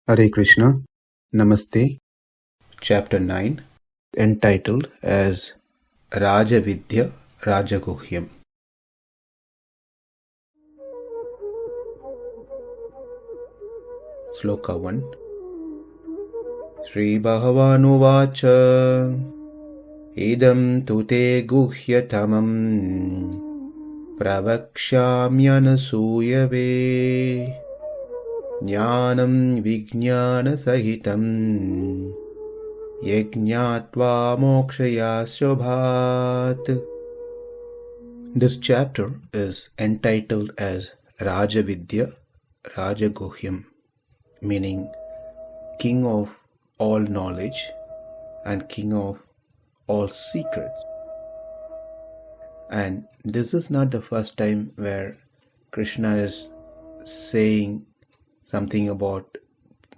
Hare Krishna, Namaste, Chapter 9, entitled as Raja Vidya Raja Guhyam. Sloka 1. śrī-bhagavān uvāca idaṁ tu te guhya-tamaṁ pravakṣyāmy anasūyave jñānaṁ vijñāna-sahitaṁ jñātvā mokṣyase śubhāt. This chapter is entitled as Raja Vidya Raja Guhyam, meaning King of all knowledge and King of all secrets. And this is not the first time where Krishna is saying something about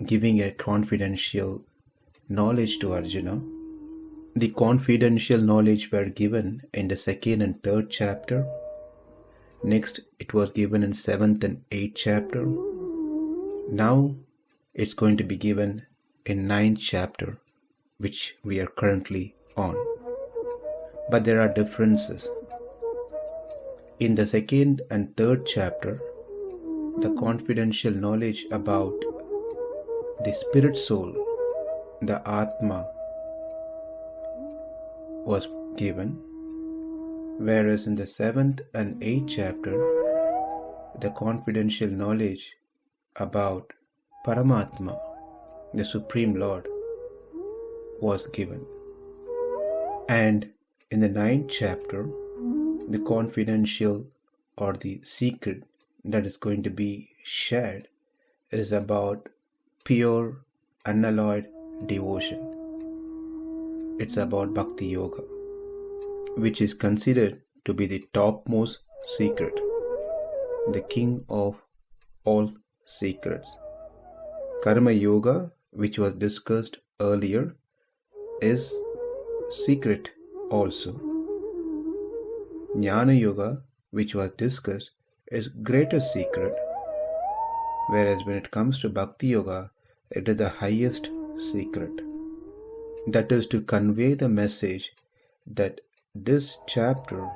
giving a confidential knowledge to Arjuna. The confidential knowledge were given in the 2nd and 3rd chapter. Next, it was given in 7th and 8th chapter. Now, it's going to be given in 9th chapter, which we are currently on. But there are differences. In the 2nd and 3rd chapter, the confidential knowledge about the spirit soul, the Atma, was given, whereas in the 7th and 8th chapter, the confidential knowledge about Paramatma, the Supreme Lord, was given. And in the 9th chapter, the confidential or the secret that is going to be shared is about pure, unalloyed devotion. It's about Bhakti Yoga, which is considered to be the topmost secret, the king of all secrets. Karma Yoga, which was discussed earlier, is secret also. Jnana Yoga, which was discussed, is greater secret, whereas when it comes to Bhakti Yoga, it is the highest secret. That is to convey the message that this chapter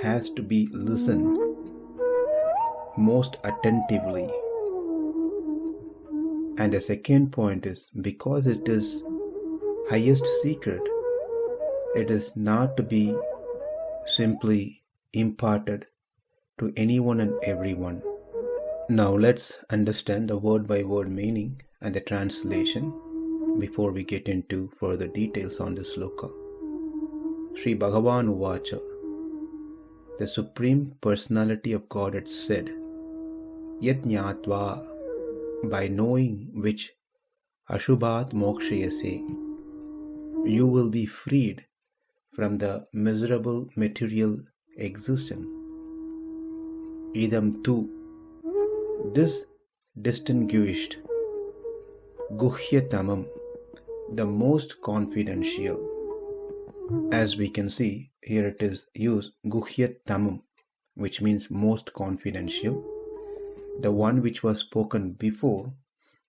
has to be listened most attentively. And the second point is, because it is highest secret, it is not to be simply imparted to anyone and everyone. Now let's understand the word by word meaning and the translation before we get into further details on this sloka. śrī-bhagavān uvāca. The Supreme Personality of Godhead said, jñātvā, by knowing which śubhāt mokṣyase, you will be freed from the miserable material existence. Idaṁ tu, this distinguished, guhya-tamaṁ, the most confidential. As we can see, here it is used guhya-tamaṁ, which means most confidential. The one which was spoken before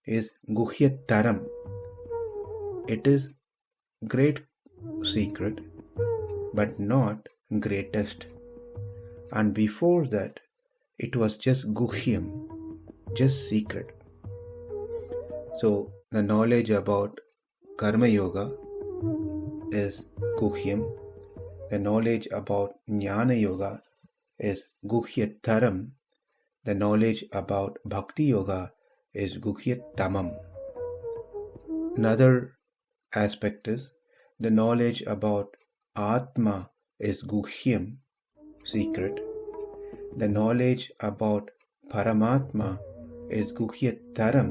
is guhya-taraṁ. It is great secret, but not greatest. And before that, it was just guhyam, just secret. So the knowledge about Karma Yoga is guhyam. The knowledge about Jnana Yoga is guhya-taraṁ. The knowledge about Bhakti Yoga is guhya-tamaṁ. Another aspect is the knowledge about Atma is guhyam, secret. The knowledge about Paramatma is guhya-taraṁ,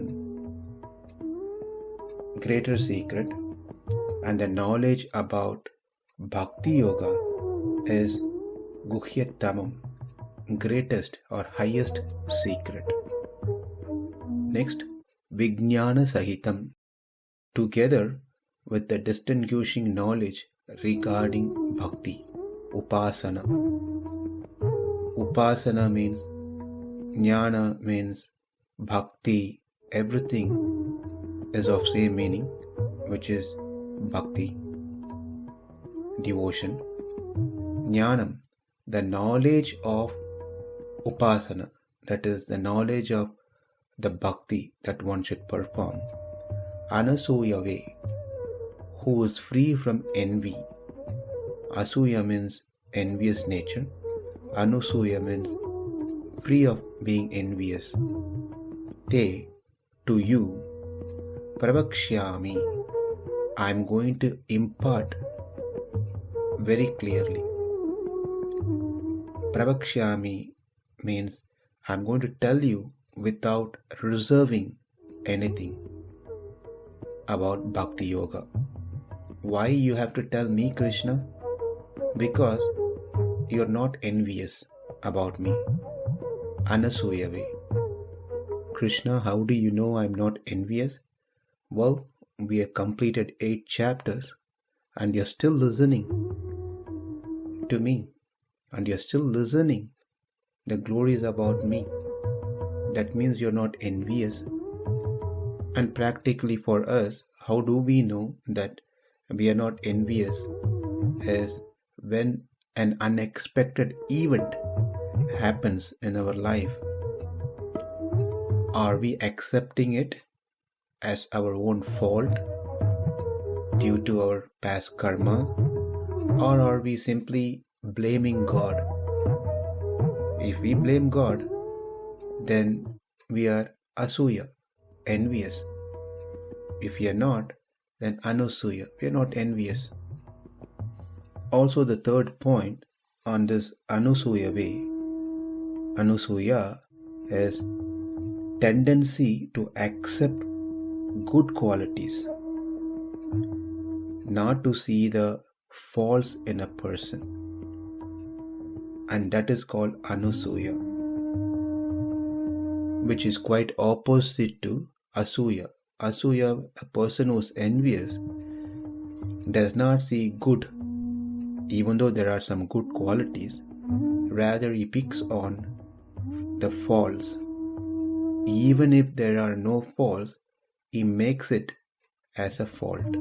greater secret. And the knowledge about Bhakti Yoga is guhya-tamaṁ, greatest or highest secret. Next, vijñāna-sahitaṁ, together with the distinguishing knowledge regarding bhakti, upasana. Upasana means, jnana means bhakti, everything is of same meaning, which is bhakti, devotion. Jñānaṁ, the knowledge of upāsana, that is the knowledge of the bhakti that one should perform. Anasūyave, who is free from envy. Asūya means envious nature. Anasūya means free of being envious. Te, to you, pravakṣyāmy, I am going to impart very clearly. Pravakṣyāmy means I am going to tell you without reserving anything about Bhakti Yoga. Why you have to tell me, Krishna? Because you are not envious about me. Anasūyave. Krishna, how do you know I am not envious? Well, we have completed 8 chapters and you are still listening to me. And you are still listening. The glory is about me. That means you are not envious. And practically for us, how do we know that we are not envious? Is when an unexpected event happens in our life. Are we accepting it as our own fault due to our past karma? Or are we simply blaming God? If we blame God, then we are asūya, envious. If we are not, then anasūya, we are not envious. Also, the third point on this anasūyave, anasūya is tendency to accept good qualities, not to see the faults in a person, and that is called anasūya, which is quite opposite to asūya. Asūya, a person who is envious, does not see good, even though there are some good qualities. Rather, he picks on the faults. Even if there are no faults, he makes it as a fault,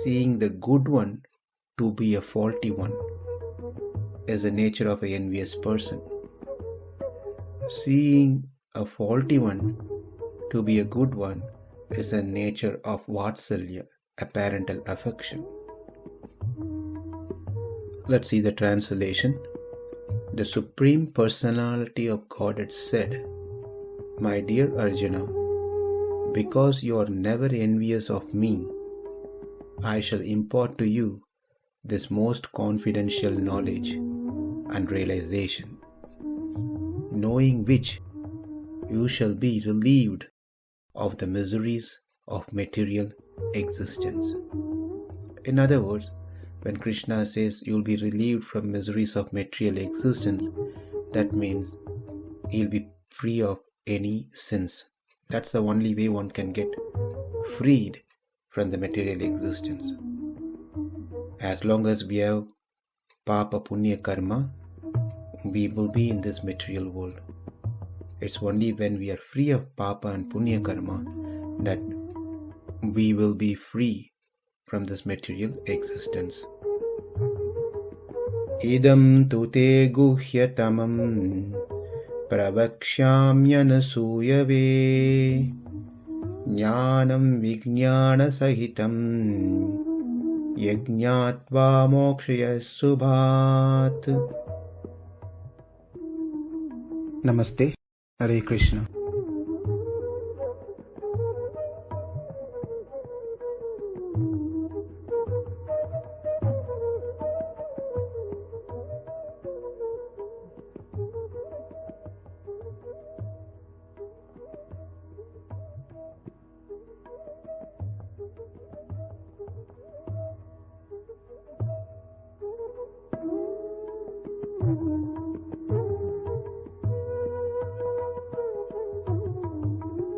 seeing the good one to be a faulty one is the nature of an envious person. Seeing a faulty one to be a good one is the nature of vatsalya, a parental affection. Let's see the translation. The Supreme Personality of Godhead said, "My dear Arjuna, because you are never envious of me, I shall impart to you this most confidential knowledge and realization, knowing which you shall be relieved of the miseries of material existence." In other words, when Krishna says you will be relieved from miseries of material existence, that means you'll be free of any sins. That's the only way one can get freed from the material existence. As long as we have papa punya karma, we will be in this material world. It's only when we are free of papa and punya karma that we will be free from this material existence. Idaṁ tu te guhya-tamaṁ pravakṣyāmy anasūyave jñānaṁ vijñāna-sahitaṁ jñātvā mokṣyase śubhāt. Namaste. Hare Krishna.